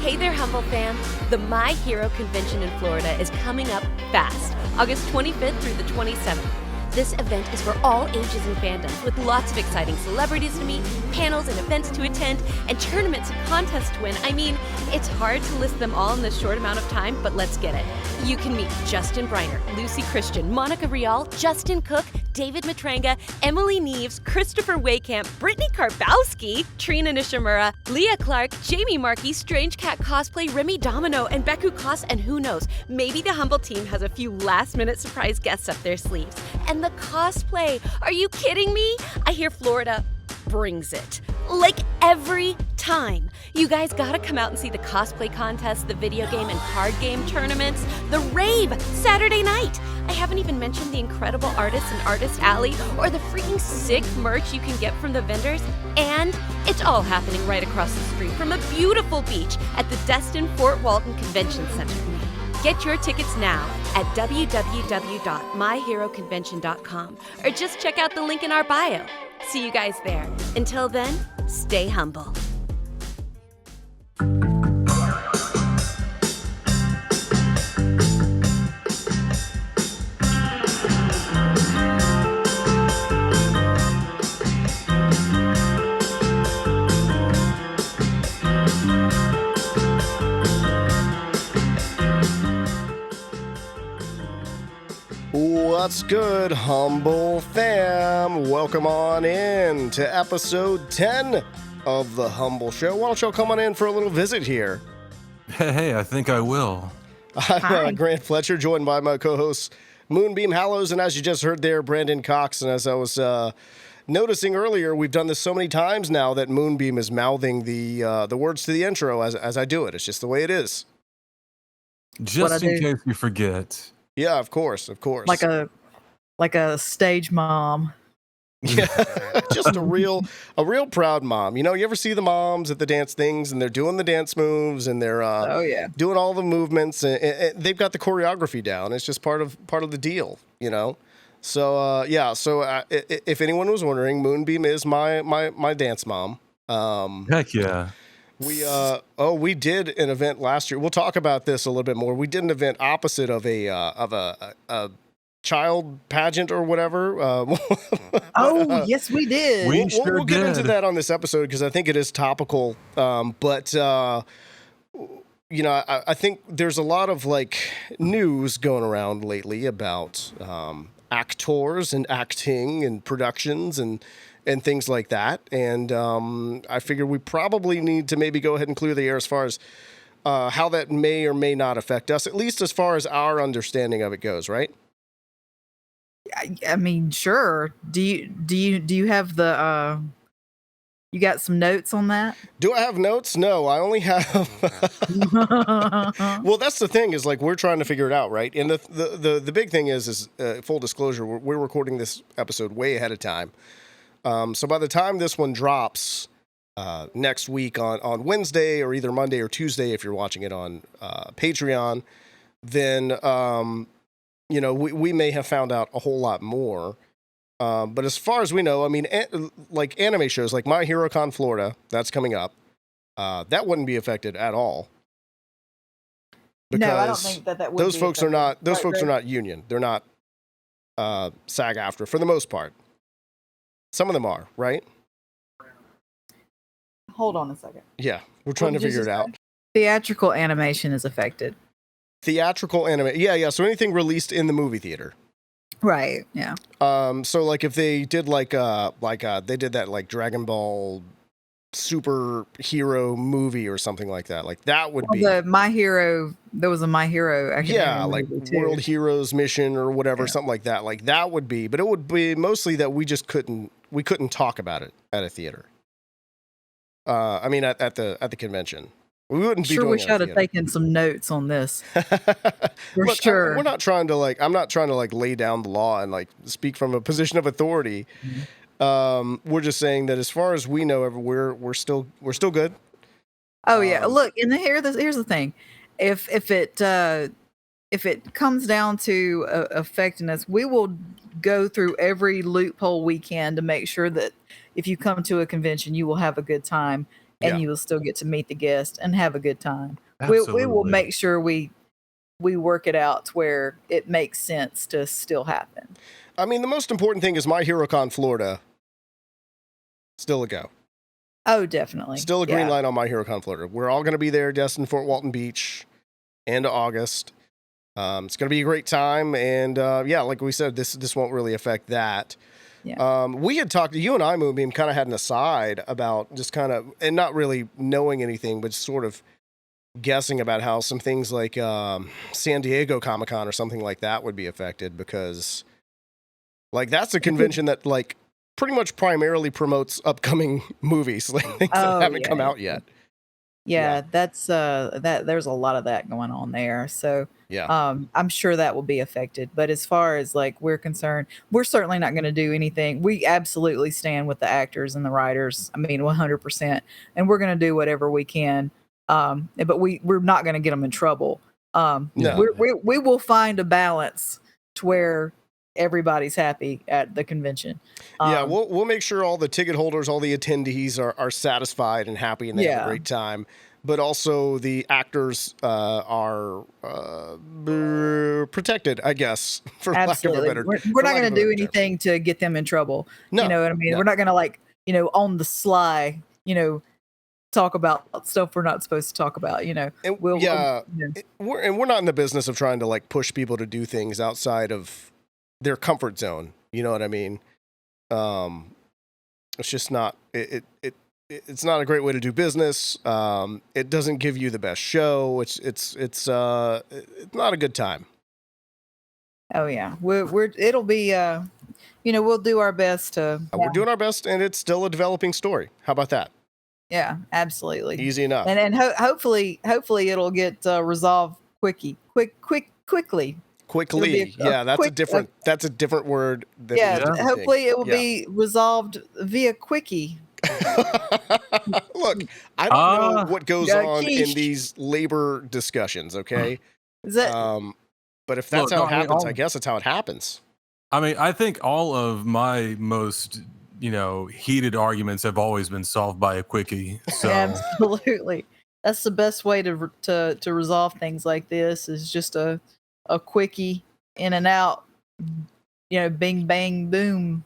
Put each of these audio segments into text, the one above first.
Hey there, Humbl fam. The My Hero convention in Florida is coming up fast, August 25th through the 27th. This event is for all ages and fandoms, with lots of exciting celebrities to meet, panels and events to attend, and tournaments and contests to win. I mean, it's hard to list them all in this short amount of time, but let's get it. You can meet Justin Briner, Lucy Christian, Monica Rial, Justin Cook, David Matranga, Emily Neves, Christopher Waycamp, Brittany Karbowski, Trina Nishimura, Leah Clark, Jamie Markey, Strange Cat Cosplay, Remy Domino, and Beku Koss, and who knows, maybe the Humbl team has a few last-minute surprise guests up their sleeves. And the cosplay, are you kidding me? I hear Florida brings it. Like every time. You guys gotta come out and see the cosplay contest, the video game and card game tournaments, the rave Saturday night. I haven't even mentioned the incredible artists in Artist Alley or the freaking sick merch you can get from the vendors. And it's all happening right across the street from a beautiful beach at the Destin Fort Walton Convention Center. Get your tickets now at www.myheroconvention.com or just check out the link in our bio. See you guys there. Until then, stay humble. What's good, Humbl fam? Welcome on in to episode 10 of the Humbl Show. Why don't y'all come on in for a little visit here? Hey, I think I will. I'm Grant Fletcher, joined by my co-hosts Moonbeam Hallows, and as you just heard there, Brandon Cox. And as I was noticing earlier, we've done this so many times now that Moonbeam is mouthing the words to the intro as I do it. It's just the way it is. Just in case you forget. Yeah, of course. Like a stage mom. Yeah, just a real proud mom. You know, you ever see the moms at the dance things, and they're doing the dance moves, and they're doing all the movements, and they've got the choreography down. It's just part of the deal, you know. So if anyone was wondering, Moonbeam is my dance mom. Heck yeah. We did an event last year. We'll talk about this a little bit more. We did an event opposite of a child pageant or whatever. Yes, we did. We'll get into that on this episode because I think it is topical. But I think there's a lot of news going around lately about actors and acting and productions and things like that. And I figure we probably need to maybe go ahead and clear the air as far as how that may or may not affect us, at least as far as our understanding of it goes, right? I mean, sure. Do you have the you got some notes on that? Do I have notes? No, I only have Well, that's the thing is we're trying to figure it out, right? And the big thing is full disclosure, we're recording this episode way ahead of time. So by the time this one drops next week on Wednesday or either Monday or Tuesday, if you're watching it on Patreon, then we may have found out a whole lot more. But as far as we know, I mean, like anime shows like My Hero Con Florida, that's coming up. That wouldn't be affected at all. No, I don't think that would. Those folks are not. Those folks are not union. They're not SAG-AFTRA for the most part. Some of them are, right? Hold on a second. Yeah, we're trying to figure it out. Theatrical animation is affected. Theatrical anime, yeah. So anything released in the movie theater, right? Yeah. So if they did they did that Dragon Ball superhero movie or something like that, that would be the My Hero. There was a My Hero. Yeah, World Heroes Mission or whatever, something like that. That would be, but it would be mostly that we just couldn't talk about it at a theater. I mean, at the convention. We wouldn't be doing we should have taken some notes on this. Look, sure. We're not trying to I'm not trying to lay down the law and speak from a position of authority. Mm-hmm. We're just saying that as far as we know, we're still good. Oh yeah. Look, and here's the thing. If it comes down to affecting us, we will go through every loophole we can to make sure that if you come to a convention, you will have a good time. and Yeah. you will still get to meet the guest and have a good time. We will Absolutely. make sure we work it out to where it makes sense to still happen. I mean, the most important thing is My Hero Con Florida. Still a go. Oh, definitely. Still a green light on My Hero Con Florida. We're all going to be there, Destin, Fort Walton Beach, end of August. It's going to be a great time. And yeah, like we said, this won't really affect that. Yeah. We had talked, you and I, Moonbeam, kind of had an aside about just kind of, and not really knowing anything, but sort of guessing about how some things like San Diego Comic-Con or something like that would be affected, because like that's a convention that like pretty much primarily promotes upcoming movies, like things that haven't come out yet. Yeah, that's that there's a lot of that going on there. So Yeah. I'm sure that will be affected. But as far as like we're concerned, we're certainly not going to do anything. We absolutely stand with the actors and the writers. I mean, 100%. And we're going to do whatever we can. But we're not going to get them in trouble. No. We will find a balance to where everybody's happy at the convention. Yeah, we'll make sure all the ticket holders, all the attendees are satisfied and happy, and they have a great time. But also the actors are protected, I guess, for lack of a better. We're not going to do anything to get them in trouble. No, you know what I mean? no. We're not going to like, on the sly, talk about stuff we're not supposed to talk about. And we're not in the business of trying to like push people to do things outside of their comfort zone. You know what I mean? It's just not it's not a great way to do business. It doesn't give you the best show. It's not a good time. Oh yeah, it'll be we'll do our best to. We're doing our best, and it's still a developing story. How about that? Yeah, absolutely. Easy enough. And hopefully it'll get resolved quickly. Quickly, that's a different word. Hopefully it will be resolved via quickie. Look, I don't know what goes on in these labor discussions. Okay, is that? But if that's how it happens, I guess that's how it happens. I mean, I think all of my most heated arguments have always been solved by a quickie. So absolutely, that's the best way to resolve things like this is just a quickie, in and out, bing bang boom.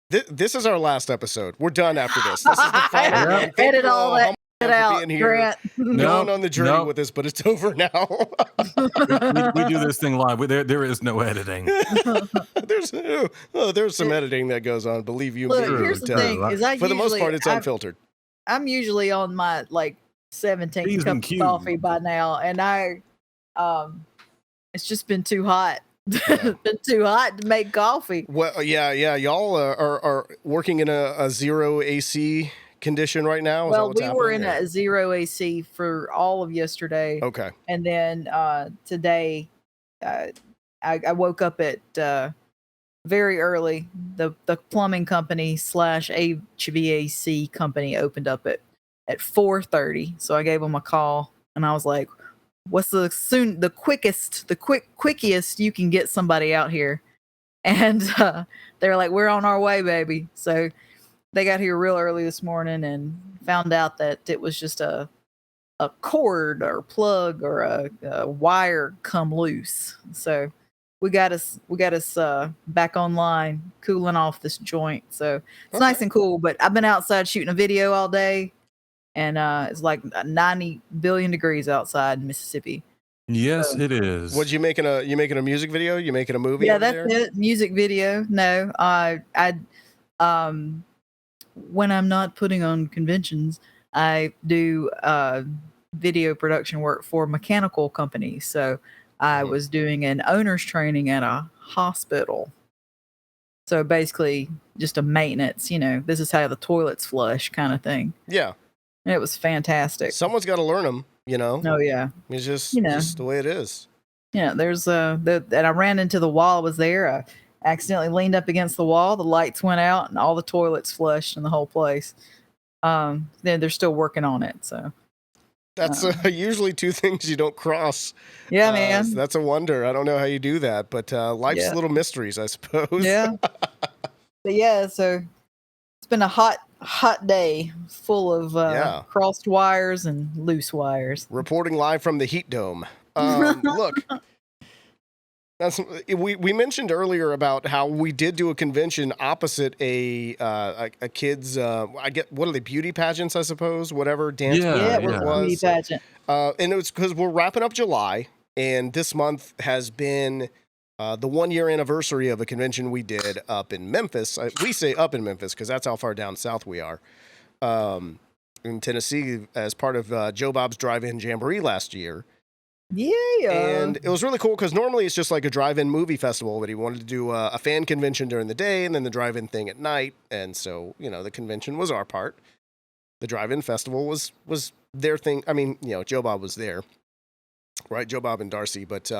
This is our last episode. We're done after this. This is the final one. Edit all that out, Grant. Going on the journey with us, but it's over now. we do this thing live. There is no editing. There's some editing that goes on. Believe you me. Here's the thing: is for the most part, it's unfiltered. I'm usually on my 17th cup of coffee by now, and it's just been too hot. It's been too hot to make coffee. Well, yeah. Y'all are working in a zero AC condition right now. Well, we were in a zero AC for all of yesterday. Okay. And then today, I woke up at very early. The plumbing company / HVAC company opened up at 4:30. So I gave them a call, and I was like, what's the quickiest you can get somebody out here? And they're like, we're on our way, baby. So they got here real early this morning and found out that it was just a cord or plug or a wire come loose. So we got us back online, cooling off this joint. So it's nice and cool. But I've been outside shooting a video all day. And it's like 90 billion degrees outside in Mississippi. Yes, it is. What you making a music video? You making a movie? Yeah, that's it. Music video. No, I when I'm not putting on conventions, I do video production work for mechanical companies. So I was doing an owner's training at a hospital. So basically, just a maintenance. This is how the toilets flush, kind of thing. Yeah. And it was fantastic. Someone's got to learn them, Oh yeah. It's just the way it is. Yeah, there's and I ran into the wall. I was there. I accidentally leaned up against the wall. The lights went out, and all the toilets flushed in the whole place. Then they're still working on it. So that's usually two things you don't cross. Yeah, man. That's a wonder. I don't know how you do that, but life's little mysteries, I suppose. Yeah. But yeah, so it's been a hot hot day full of Yeah. crossed wires and loose wires. Reporting live from the Heat Dome. Look, we mentioned earlier about how we did do a convention opposite a kid's. I get, what are they, beauty pageants? I suppose, whatever dance. Yeah, It was a beauty pageant. And it was because we're wrapping up July, and this month has been the 1 year anniversary of a convention we did up in Memphis. We say up in Memphis because that's how far down south we are. In Tennessee, as part of Joe Bob's Drive-In Jamboree last year. Yeah. And it was really cool because normally it's just like a drive-in movie festival, but he wanted to do a fan convention during the day and then the drive-in thing at night. And so, the convention was our part. The drive-in festival was their thing. I mean, Joe Bob was there, right? Joe Bob and Darcy. But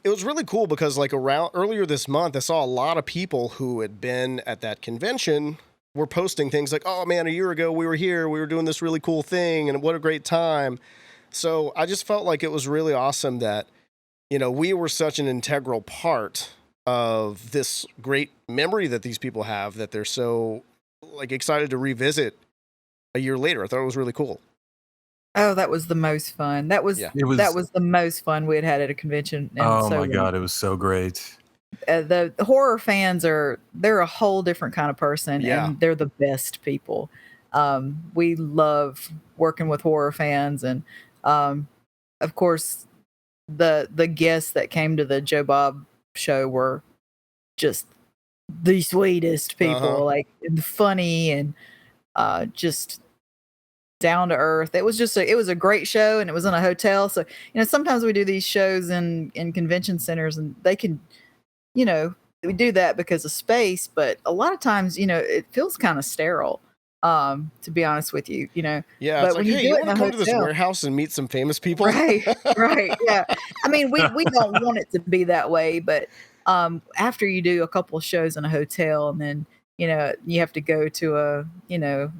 it was really cool because like earlier this month, I saw a lot of people who had been at that convention were posting things like, oh man, a year ago we were here, we were doing this really cool thing, and what a great time. So I just felt like it was really awesome that, we were such an integral part of this great memory that these people have, that they're so like excited to revisit a year later. I thought it was really cool. Oh, that was the most fun. That was the most fun we had at a convention. Oh my God, it was so great. The horror fans they're a whole different kind of person, and they're the best people. We love working with horror fans, and of course the guests that came to the Joe Bob show were just the sweetest people, like funny and just down to earth. It was a great show, and it was in a hotel. So sometimes we do these shows in convention centers, and they can, we do that because of space, but a lot of times it feels kind of sterile. To be honest with you, Yeah, but it's like, hey, you want to come to this warehouse and meet some famous people? Right, yeah. I mean, we don't want it to be that way, but after you do a couple of shows in a hotel, and then you have to go to a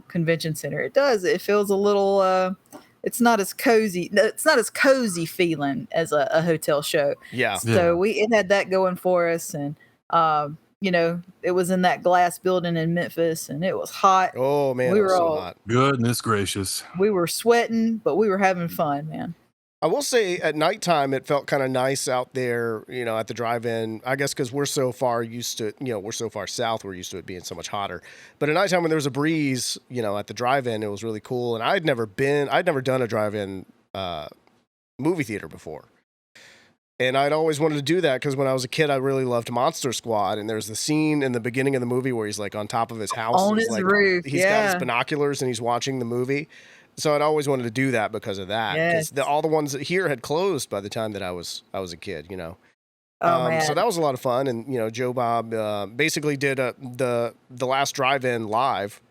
convention center, it feels a little it's not as cozy. It's not as cozy feeling as a hotel show. Yeah. So it had that going for us, and it was in that glass building in Memphis, and it was hot. Oh man, it was so hot. Goodness gracious. We were sweating, but we were having fun, man. I will say at nighttime, it felt kind of nice out there, at the drive-in, I guess because we're so far used to, we're so far south, we're used to it being so much hotter. But at nighttime when there was a breeze, at the drive-in, it was really cool. And I'd never done a drive-in movie theater before. And I'd always wanted to do that because when I was a kid, I really loved Monster Squad. And there's the scene in the beginning of the movie where he's like on top of his house. On his roof. He's got his binoculars and he's watching the movie. So I'd always wanted to do that because of that. Because all the ones that here had closed by the time that I was a kid, Oh, man. So that was a lot of fun. And, Joe Bob basically did the last drive-in live,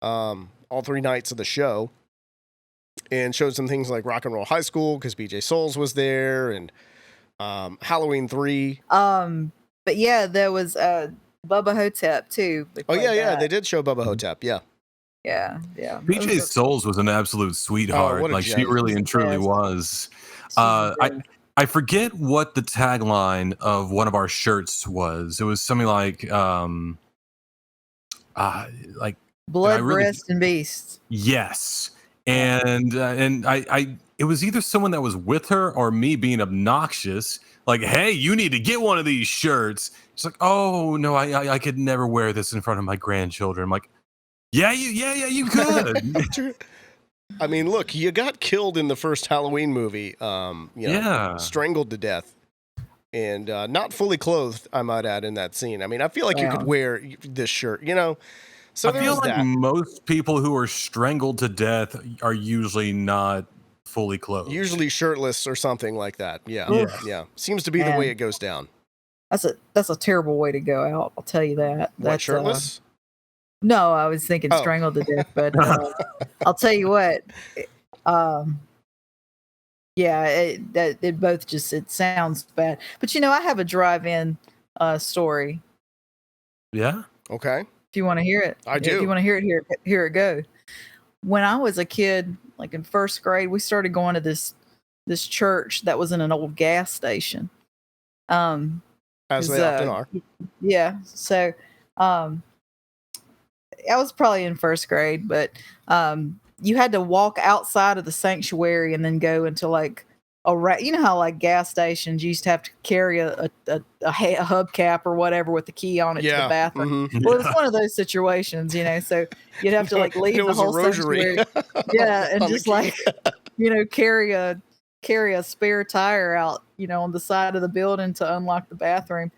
all 3 nights of the show. And showed some things like Rock and Roll High School because BJ Souls was there, and Halloween 3. But yeah, there was Bubba Hotep too. Oh yeah, they did show Bubba Hotep. Yeah. BJ Souls was an absolute sweetheart. Like she really and truly was. I forget what the tagline of one of our shirts was. It was something like Blood, Breast, and Beasts. Yes. And I it was either someone that was with her or me being obnoxious, like, hey, you need to get one of these shirts. It's like, oh no, I could never wear this in front of my grandchildren. I'm like, yeah, you could. I mean, look, you got killed in the first Halloween movie, strangled to death, and not fully clothed, I might add, in that scene. I mean, I feel like you could wear this shirt, So I feel like most people who are strangled to death are usually not fully clothed. Usually shirtless or something like that. Yeah. Seems to be the way it goes down. That's a terrible way to go out. I'll tell you that. What, shirtless? No, I was thinking strangled to death, but I'll tell you what. It both just, it sounds bad. But I have a drive-in story. Yeah. Okay. If you want to hear it. I do. If you want to hear it, here it goes. When I was a kid, like in first grade, we started going to this church that was in an old gas station. As they often are. Yeah. So I was probably in first grade, but you had to walk outside of the sanctuary and then go into like you know how like gas stations you used to have to carry a hubcap or whatever with the key on it to the bathroom. mhm. Well, it was one of those situations, you know. So you'd have to like And leave it the was a whole rosary. sanctuary, yeah, and On the just key. like carry a spare tire out, on the side of the building to unlock the bathroom.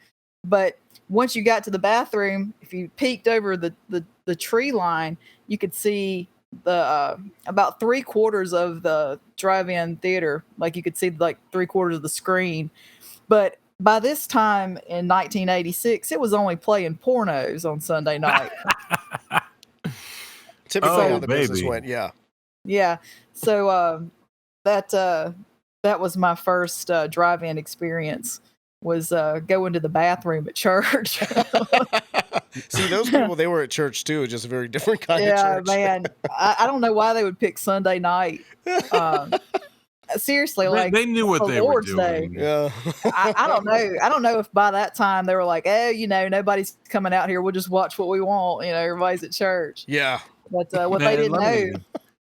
But once you got to the bathroom, if you peeked over the tree line, you could see the about 3/4 of the drive-in theater. Like you could see like 3/4 of the screen. But by this time in 1986, it was only playing pornos on Sunday night. Typically how Oh, the business baby. went, yeah. Yeah. So that was my first drive-in experience, was going to the bathroom at church. See, those people, they were at church too, just a very different kind of Yeah, church. man. I don't know why they would pick Sunday night. Seriously, like They knew what for they were Lord's Day. doing. Yeah. I don't know. I don't know if by that time they were like, oh, nobody's coming out here. We'll just watch what we want. Everybody's at church. Yeah. But what they Man, didn't know.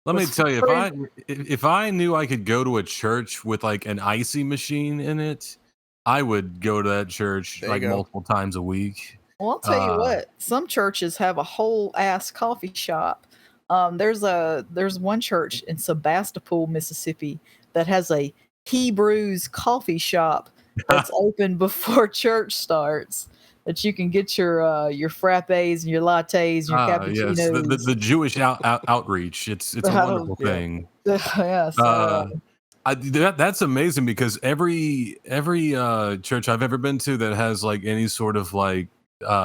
Let me was tell you, free. if I knew I could go to a church with like an icy machine in it, I would go to that church There you like go. multiple times a week. Well, I'll tell you what. Some churches have a whole ass coffee shop. There's one church in Sebastopol, Mississippi, that has a Hebrews coffee shop that's open before church starts. That you can get your frappes and your lattes and your cappuccinos. Yes, the Jewish outreach. It's a wonderful yeah. thing. Yeah, so, That's amazing because every church I've ever been to that has like any sort of like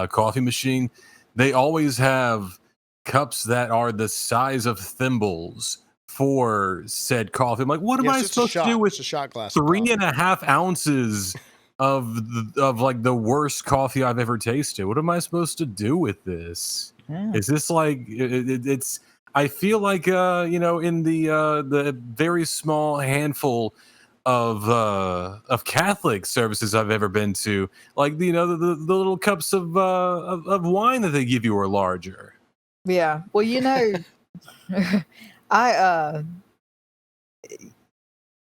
coffee machine, they always have cups that are the size of thimbles for said coffee. I'm like, what am Yeah, I it's just a supposed to shot. do with It's a shot glass of coffee. 3.5 ounces of like the worst coffee I've ever tasted? What am I supposed to do with this? yeah. Is this like it's? I feel like in the very small handful of Catholic services I've ever been to, like the little cups of wine that they give you are larger. Yeah. Well, I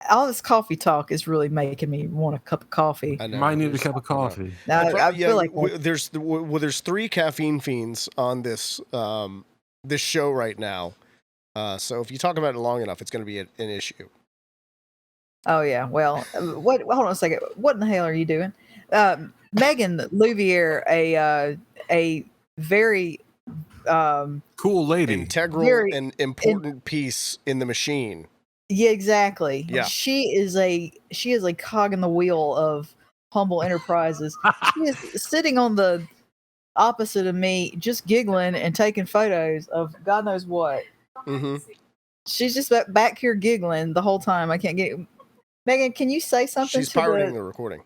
all this coffee talk is really making me want a cup of coffee. I know. Might need a There's- cup of I know. coffee. I feel like there's 3 caffeine fiends on this this show right now. So if you talk about it long enough, it's going to be an issue. oh yeah. Well, what? Hold on a second. What in the hell are you doing? Megan Louvier, a very Cool lady. Integral Very and important piece in the machine. yeah, exactly. Yeah. She is a cog in the wheel of Humble Enterprises. She is sitting on the opposite of me, just giggling and taking photos of God knows what. Mm-hmm. She's just back here giggling the whole time. I can't get Megan. Can you say something? She's pirating the recording.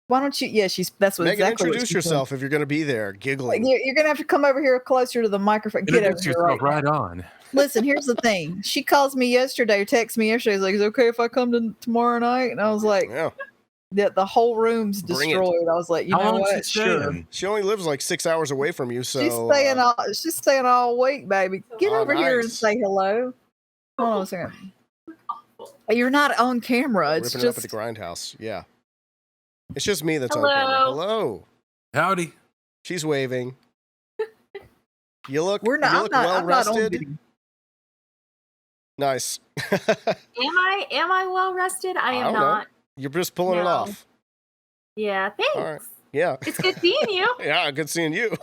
Why don't you? Yeah, that's what Megan, exactly. introduce yourself if you're going to be there, giggling. You're gonna have to come over here closer to the microphone. Get over Introduce here yourself right now. right on. Listen, here's the thing. She calls me yesterday, or texts me yesterday. She's like, "Is it okay if I come tomorrow night?" And I was like, Yeah. the whole room's Bring it. destroyed. I was like, you How know long what? is she staying? She only lives like 6 hours away from you, so She's staying all week, baby. Get Oh, over here and nice. say hello. Hold on a second. You're not on camera. It's ripping it up at just the grindhouse. Yeah. It's just me that's Hello. on camera. Hello. Howdy. She's waving. You look we're not. you I'm look not. well I'm not on rested. video. Nice. Am I well rested? I I am don't know. not. You're just pulling it No. off. Yeah, thanks. All right. Yeah. It's good seeing you. Yeah, good seeing you.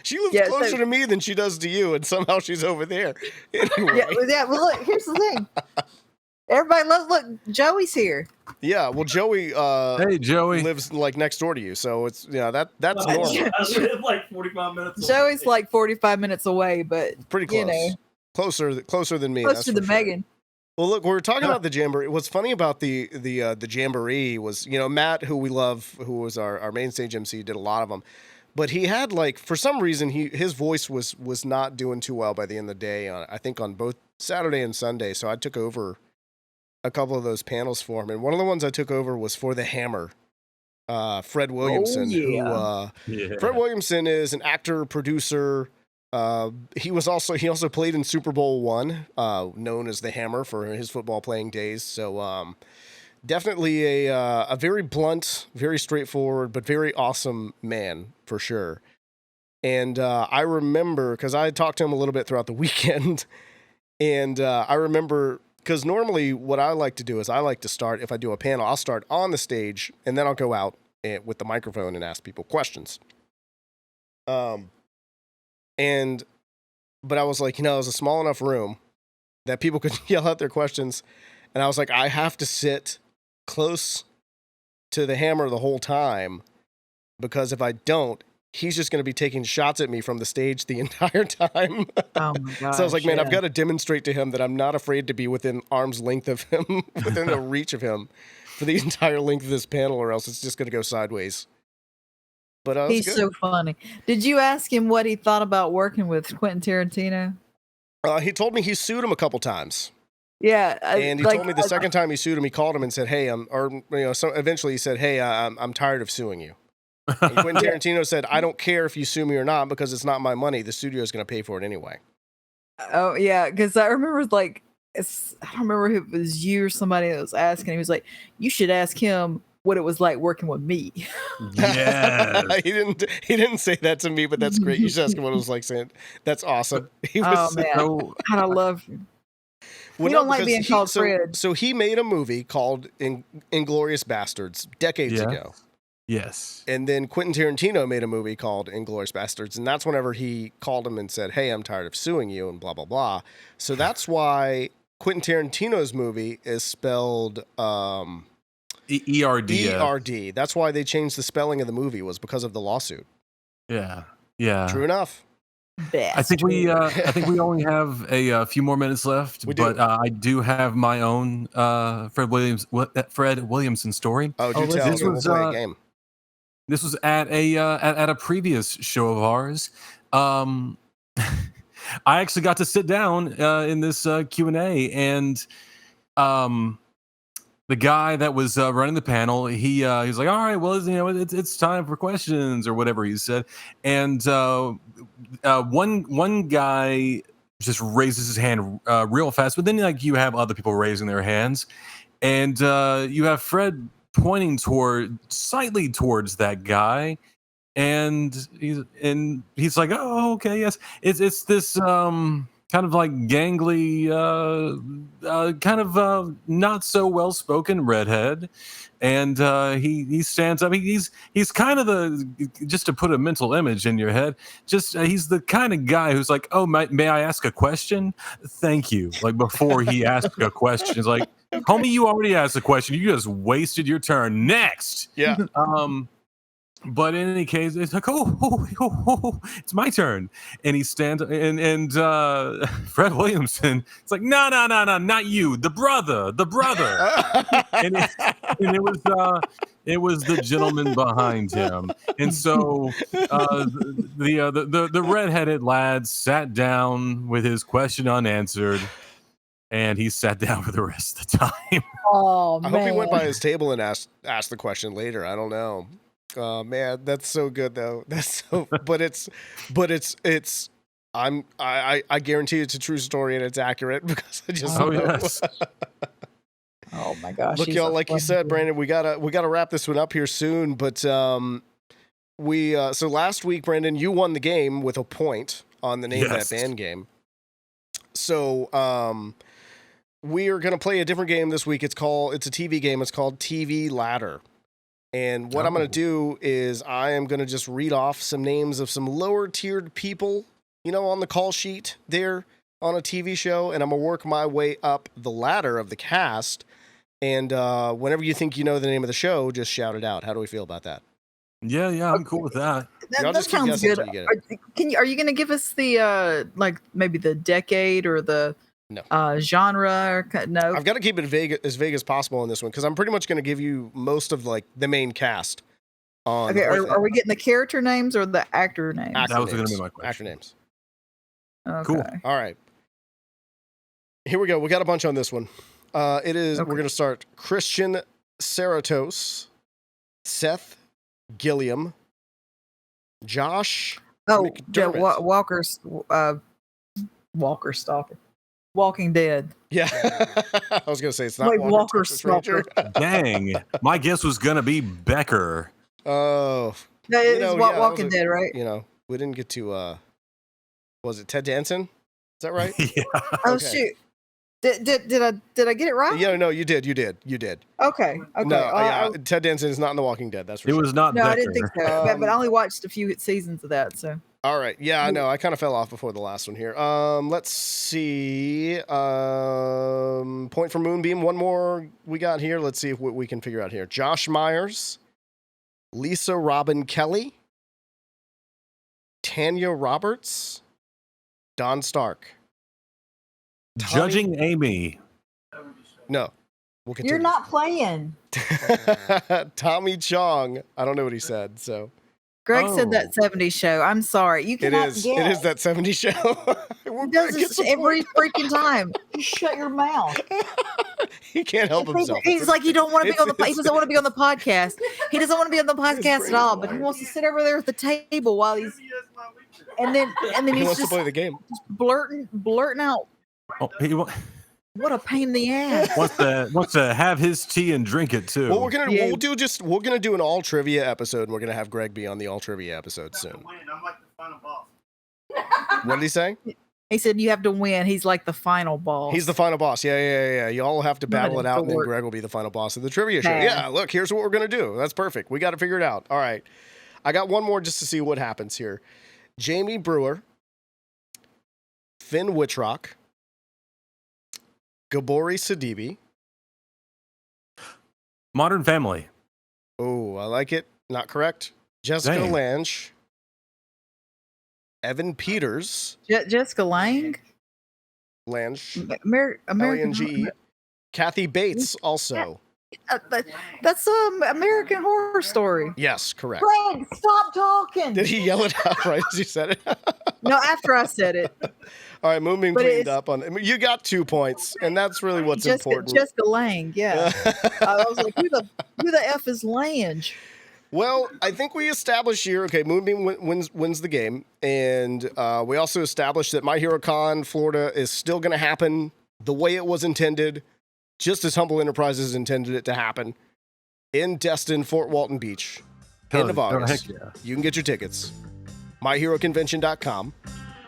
She lives Yeah, closer so- to me than she does to you, and somehow she's over there. Anyway. Yeah. Well, look. Here's the thing. Everybody, look. Joey's here. Yeah, well, Joey Hey, Joey. lives like next door to you, so it's that's normal. I live like 45 minutes away. Joey's like 45 minutes away, but Pretty close. you know, Closer than me. close that's to for the sure. Megan. Well, look, we were talking about the Jamboree. What's funny about the Jamboree was, Matt, who we love, who was our main stage MC, did a lot of them. But he had, like, for some reason, his voice was not doing too well by the end of the day, I think on both Saturday and Sunday. So I took over a couple of those panels for him. And one of the ones I took over was for the Hammer. Fred Williamson. yeah. Fred Williamson is an actor, producer. He also played in Super Bowl I, known as the Hammer for his football playing days. So definitely a very blunt, very straightforward, but very awesome man for sure. And I remember, because I talked to him a little bit throughout the weekend, and I remember, because normally what I like to do is I like to start, if I do a panel, I'll start on the stage, and then I'll go out with the microphone and ask people questions. But I was like, it was a small enough room that people could yell out their questions, and I was like, I have to sit close to the Hammer the whole time, because if I don't, he's just going to be taking shots at me from the stage the entire time. Oh my gosh. So I was like, man, I've got to demonstrate to him that I'm not afraid to be within arm's length of him, within the reach of him for the entire length of this panel, or else it's just going to go sideways. But he's so funny. Did you ask him what he thought about working with Quentin Tarantino? He told me he sued him a couple times. Yeah, and he told me the second time he sued him, he called him and said, "Hey, eventually he said, "Hey, I'm tired of suing you." And Quentin Tarantino said, "I don't care if you sue me or not, because it's not my money. The studio is going to pay for it anyway." Oh yeah, because I remember I don't remember if it was you or somebody that was asking. He was like, "You should ask him what it was like working with me." Yeah, he didn't say that to me, but that's great. You should ask him what it was like saying. That's awesome. He was man, God, I love you. Well, you don't like being called Fred. So he made a movie called Inglourious Bastards decades ago. Yes. And then Quentin Tarantino made a movie called Inglourious Bastards, and that's whenever he called him and said, "Hey, I'm tired of suing you," and blah, blah, blah. So that's why Quentin Tarantino's movie is spelled E-R-D. E-R-D. That's why they changed the spelling of the movie, was because of the lawsuit. Yeah. True enough. I think we only have a few more minutes left, but I do have my own Fred Williamson story. Oh, do tell. We'll play a game. This was at a previous show of ours. I actually got to sit down in this Q&A, and the guy that was running the panel, he's like, "All right, well, it's time for questions," or whatever he said. And one guy just raises his hand real fast, but then you have other people raising their hands, and you have Fred pointing slightly towards that guy, and he's like, "Oh, okay, yes, it's this kind of like gangly, kind of not so well spoken redhead," and he stands up. He's kind of just to put a mental image in your head. He's the kind of guy who's like, "Oh, may I ask a question? Thank you." Like before he asks a question, he's like, "Homie, you already asked a question. You just wasted your turn. Next." Yeah. But in any case, it's like, oh, it's my turn. And he stands and Fred Williamson, it's like, no, not you, the brother. and it was the gentleman behind him. And so the redheaded lad sat down with his question unanswered, and he sat down for the rest of the time. Oh, I hope he went by his table and asked the question later. I don't know. Oh man, that's so good though. That's so, but it's I guarantee it's a true story and it's accurate, because I just know. Yes. Oh my gosh. Look, y'all, like you said, Brandon, we gotta wrap this one up here soon. But so last week, Brandon, you won the game with a point on the name of that band game. So we are gonna play a different game this week. It's a TV game. It's called TV Ladder. And what I'm going to do is I am going to just read off some names of some lower tiered people, on the call sheet there on a TV show. And I'm going to work my way up the ladder of the cast. And whenever you think you know the name of the show, just shout it out. How do we feel about that? Yeah, I'm cool with that. That sounds good. Are you going to give us the maybe the decade or the genre? Or no, I've got to keep it as vague as possible in this one, because I'm pretty much going to give you most of the main cast. Okay, are we getting the character names or the actor names? That was going to be my question. Actor names. Okay. Cool. All right. Here we go. We got a bunch on this one. We're going to start Christian Saratos, Seth Gilliam, Josh Oh, Joe McDermott. Walker Stalker. Walking Dead. Yeah. I was going to say it's not Wait, Walker Walker Texas Ranger. Dang. My guess was going to be Becker. Oh. No, You it's know, Walking Dead, right? You know, we didn't get to, was it Ted Danson? Is that right? Yeah. Oh, Okay. shoot. Did I get it right? Yeah, no, you did. Okay. No, Ted Danson is not in The Walking Dead. That's for It sure. was not No, Becker. I didn't think so. But I only watched a few seasons of that, so. All right. Yeah, I know. I kind of fell off before the last one here. Let's see. Point for Moonbeam. One more we got here. Let's see what we can figure out here. Josh Myers, Lisa Robin Kelly, Tanya Roberts, Don Stark. Judging Amy. No. We'll continue. You're not playing. Tommy Chong. I don't know what he said, so. Greg said Oh. that 70s show. I'm sorry. You It cannot is. get It is that 70s show. He does this every freaking time. Just shut your mouth. He can't help himself. He's like, he don't want to be on the. He It's- doesn't want to be on the podcast. He doesn't want to be on the podcast at all. But he wants to sit over there at the table while he's. And then He he's wants to just play the game. blurting out. Oh, he What a pain in the ass. wants to have his tea and drink it too. Well, we're gonna Yeah. we're gonna do an all trivia episode, and we're gonna have Greg be on the all trivia episode soon. I'm like the final boss. What did he say? He said you have to win. He's like the final boss. He's the final boss. Yeah. You all have to battle it out, and then Greg will be the final boss of the trivia show. Man. Yeah, look, here's what we're gonna do. That's perfect. We got to figure it out. All right, I got one more just to see what happens here. Jamie Brewer, Finn Wittrock, Gabori Sidibe. Modern Family. Oh, I like it. Not correct. Jessica Dang. Lange, Evan Peters, Jessica Lange. Lange, American. L-A-N-G-E. Kathy Bates also. That's American Horror Story. Yes, correct. Greg, stop talking. Did he yell it out right as he said it? No, after I said it. All right, Moonbeam But cleaned it's- up on it. You got 2 points, and that's really what's important. Jessica Lange, yeah. I was like, who the F is Lange? Well, I think we established here, okay, Moonbeam wins the game, and we also established that My Hero Con Florida is still going to happen the way it was intended, just as Humble Enterprises intended it to happen, in Destin, Fort Walton Beach, end of August. Heck yeah. You can get your tickets, myheroconvention.com,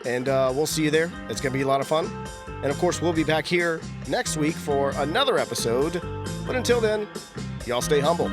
and we'll see you there. It's going to be a lot of fun. And, of course, we'll be back here next week for another episode. But until then, y'all stay humble.